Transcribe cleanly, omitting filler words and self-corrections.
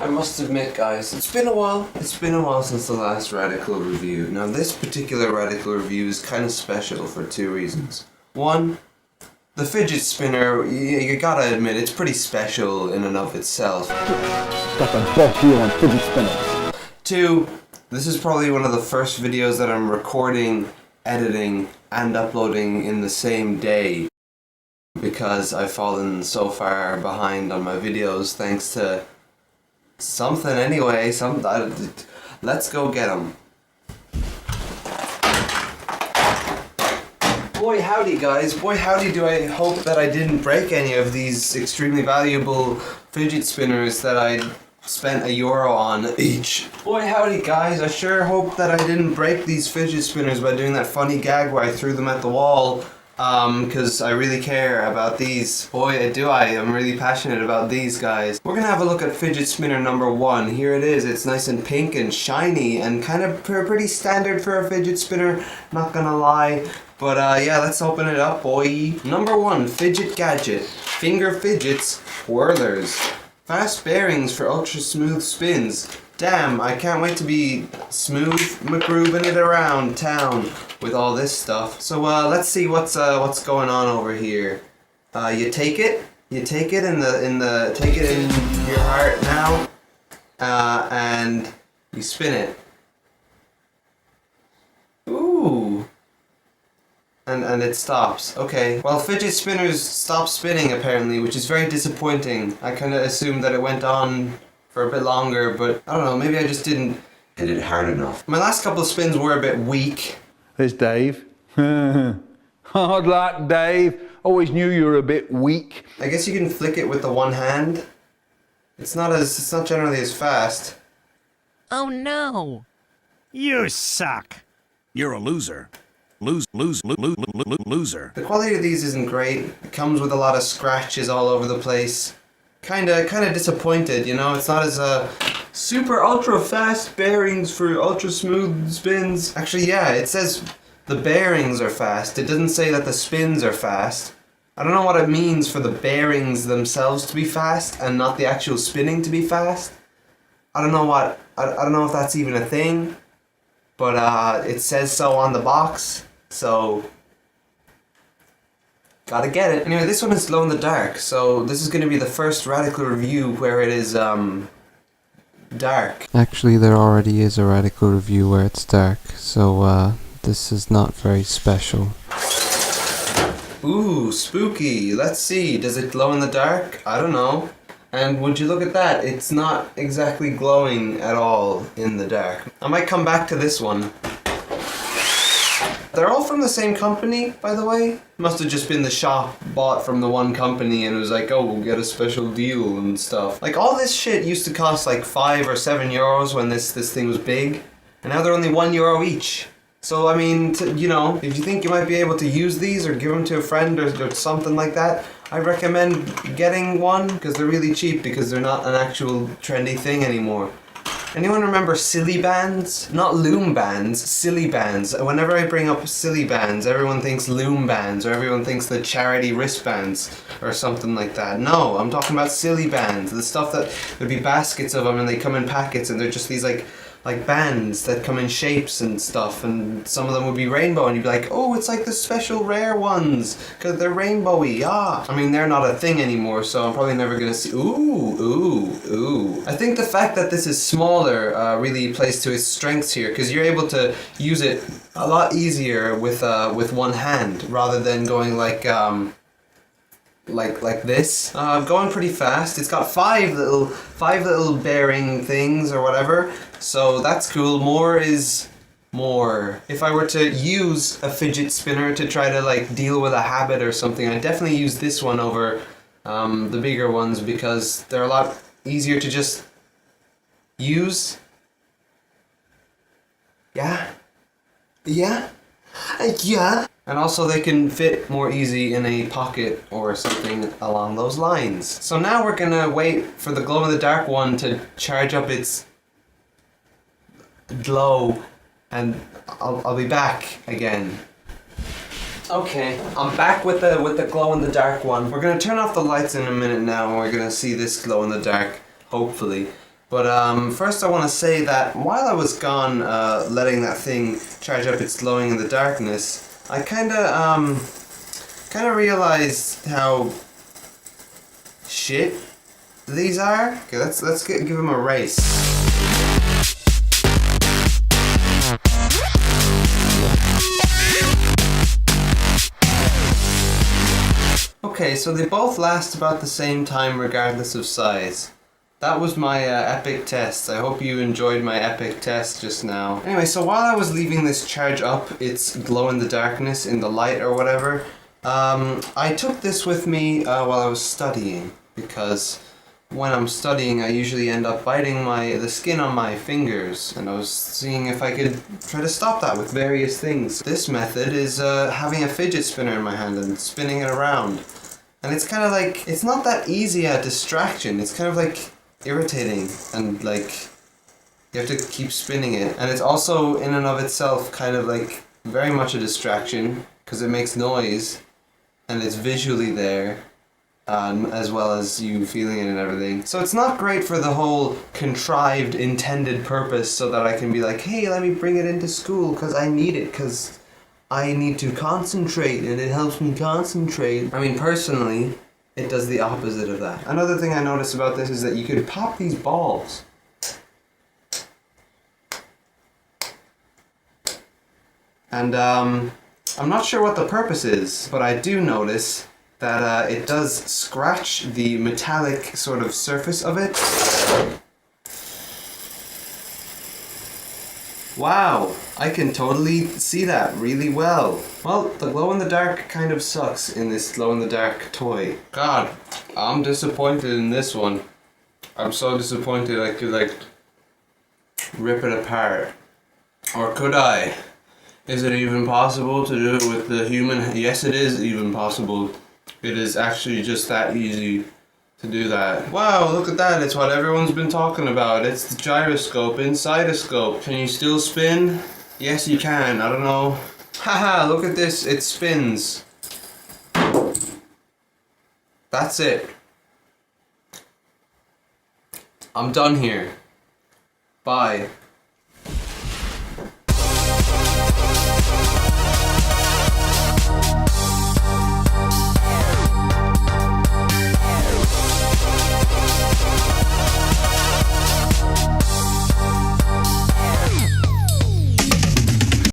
I must admit, guys, it's been a while. It's been a while since the last Radical review. Now, this particular Radical review is kind of special for two reasons. One, the fidget spinner, you gotta admit, it's pretty special in and of itself. Got the best deal on fidget spinners. Two, this is probably one of the first videos that I'm recording, editing, and uploading in the same day, because I've fallen so far behind on my videos thanks to something anyway. Let's go get them. Boy howdy, guys, boy howdy, do I hope that I didn't break any of these extremely valuable fidget spinners that I spent €1 on each. Boy howdy, guys, I sure hope that I didn't break these fidget spinners by doing that funny gag where I threw them at the wall. Because I really care about these. Boy, do I. I'm really passionate about these guys. We're gonna have a look at fidget spinner number 1. Here it is. It's nice and pink and shiny and kind of pretty standard for a fidget spinner, not gonna lie. But yeah, let's open it up, boy. Number 1, fidget gadget. Finger fidgets, whirlers. Fast bearings for ultra smooth spins. Damn, I can't wait to be smooth McGrooving it around town with all this stuff. So let's see what's going on over here. You take it in your heart now, and you spin it. Ooh. And it stops. Okay. Well, fidget spinners stop spinning apparently, which is very disappointing. I kind of assumed that it went on for a bit longer, but I don't know, maybe I just didn't hit it hard enough. My last couple of spins were a bit weak. There's Dave. Hard luck, Dave. Always knew you were a bit weak. I guess you can flick it with the one hand. It's not generally as fast. Oh no! You suck. You're a loser. Loser. The quality of these isn't great. It comes with a lot of scratches all over the place. Kinda disappointed, you know. It's not as super ultra fast bearings for ultra smooth spins. Actually, yeah, it says the bearings are fast. It doesn't say that the spins are fast. I don't know what it means for the bearings themselves to be fast and not the actual spinning to be fast. I don't know if that's even a thing, but it says so on the box, so gotta get it. Anyway, this one is glow in the dark, so this is gonna be the first Radical review where it is dark. Actually, there already is a Radical review where it's dark, so this is not very special. Ooh, spooky. Let's see, does it glow in the dark? I don't know. And would you look at that, it's not exactly glowing at all in the dark. I might come back to this one. They're all from the same company, by the way. Must have just been the shop bought from the one company and it was like, oh, we'll get a special deal and stuff. Like, all this shit used to cost like €5 or €7 when this thing was big. And now they're only €1 each. So, I mean, you know, if you think you might be able to use these or give them to a friend or something like that, I recommend getting one because they're really cheap because they're not an actual trendy thing anymore. Anyone remember silly bands? Not loom bands, silly bands. Whenever I bring up silly bands, everyone thinks loom bands or everyone thinks the charity wristbands or something like that. No, I'm talking about silly bands. The stuff that there'd be baskets of them and they come in packets and they're just these like bands that come in shapes and stuff, and some of them would be rainbow and you'd be like, oh, it's like the special rare ones because they're rainbowy. I mean, they're not a thing anymore, so I'm probably never gonna see. Ooh. I think the fact that this is smaller really plays to its strengths here because you're able to use it a lot easier with one hand rather than going like this. Going pretty fast. It's got five little bearing things or whatever, so that's cool. More is more. If I were to use a fidget spinner to try to like deal with a habit or something, I'd definitely use this one over the bigger ones because they're a lot easier to just use. Yeah. And also they can fit more easy in a pocket or something along those lines. So now we're gonna wait for the glow in the dark one to charge up its glow and I'll be back again. Okay, I'm back with the glow in the dark one. We're gonna turn off the lights in a minute now and we're gonna see this glow in the dark, hopefully. But first I want to say that while I was gone letting that thing charge up its glowing in the darkness, I kind of realized how shit these are. Okay, let's give them a race. Okay, so they both last about the same time regardless of size. That was my epic test. I hope you enjoyed my epic test just now. Anyway, so while I was leaving this charge up, its glow in the darkness, in the light or whatever, I took this with me while I was studying, because when I'm studying I usually end up biting the skin on my fingers, and I was seeing if I could try to stop that with various things. This method is having a fidget spinner in my hand and spinning it around. And it's kind of like, it's not that easy a distraction, it's kind of like irritating, and like you have to keep spinning it, and it's also in and of itself kind of like very much a distraction because it makes noise and it's visually there, as well as you feeling it and everything. So it's not great for the whole contrived intended purpose so that I can be like, hey, let me bring it into school because I need it, because I need to concentrate and it helps me concentrate. I mean, personally, it does the opposite of that. Another thing I noticed about this is that you could pop these balls. And I'm not sure what the purpose is, but I do notice that it does scratch the metallic sort of surface of it. Wow, I can totally see that really well. Well, the glow-in-the-dark kind of sucks in this glow-in-the-dark toy. God, I'm disappointed in this one. I'm so disappointed I could like rip it apart. Or could I? Is it even possible to do it with the human? Yes, it is even possible. It is actually just that easy to do that. Wow, look at that. It's what everyone's been talking about. It's the gyroscope inside a scope. Can you still spin? Yes, you can. I don't know. Haha, look at this. It spins. That's it. I'm done here. Bye.